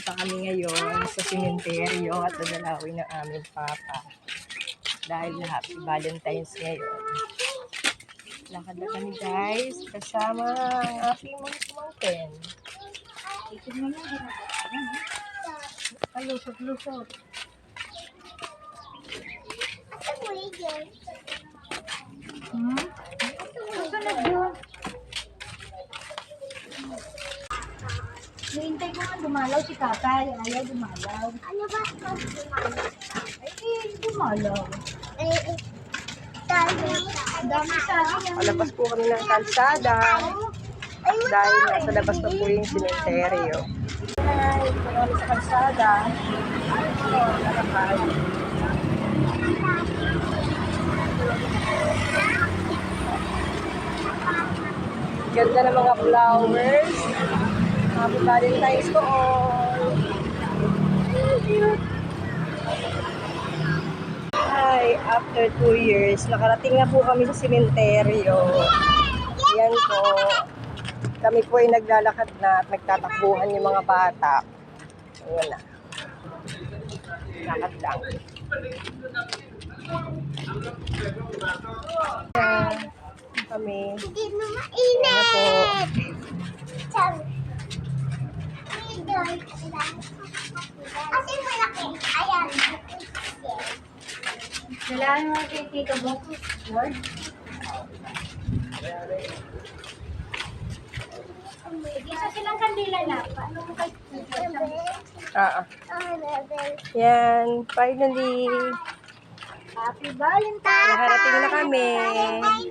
pupunta kami ngayon sa sementeryo at dadalawin ng aming papa. Dahil Happy Valentine's ngayon. Lakad na kami guys, kasama ang aking mga pamangkin. Lusot-lusot. Susunod yun. Hintay ko nga dumalaw si tatay. Ayaw dumalaw. Ano ba? Dumalaw? Ay, dumalaw. Dami sa akin. Palabas po kami ng kalsada. Dahil nasa labas na po yung sementeryo. Ay, kami sa kalsada. Ganda ng mga flowers. Happy Valentine's to all. Ay, after 2 years, nakarating na po kami sa sementeryo. Yan po. Kami po ay naglalakad na at nagtatakbuhan yung mga bata. Ayan na. Lakad lang. Ayan kami. Hindi mo mainit. Kasi malaki. Ayan. Kailangan mo kay Tito Boko. Lord. Isa silang kandila na. Paano mo kay Tito? Yan, finally. Happy Valentine! Nakarating na kami. Happy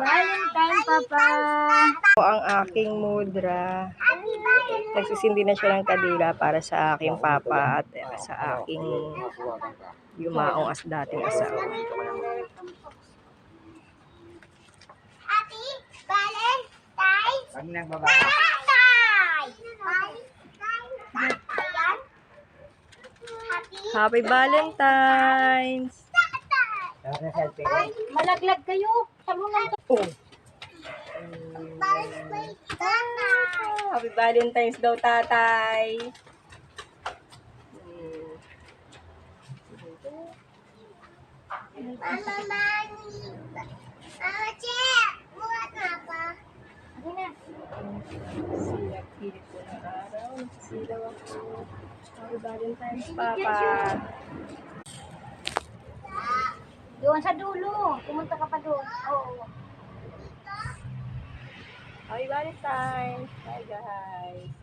Valentine, Papa! Ito ang aking mudra. Nagsisindi na siya ng kadila para sa aking papa at sa aking yumaong as dating asawa. Happy Valentine! Pag nagbaba. Happy Valentine's! Malaglag kayo. Talungan ka. Oh. Happy Valentine's daw, tatay. Mama, Mami. Mama, Che. Buhat na pa. Ano na? Silap, pilit ko ng araw. Nagsisilaw ako. Happy Valentine's, Papa. Doon sa dulo. Pumunta ka pa doon. Oo. Happy Valentine's. Bye, guys.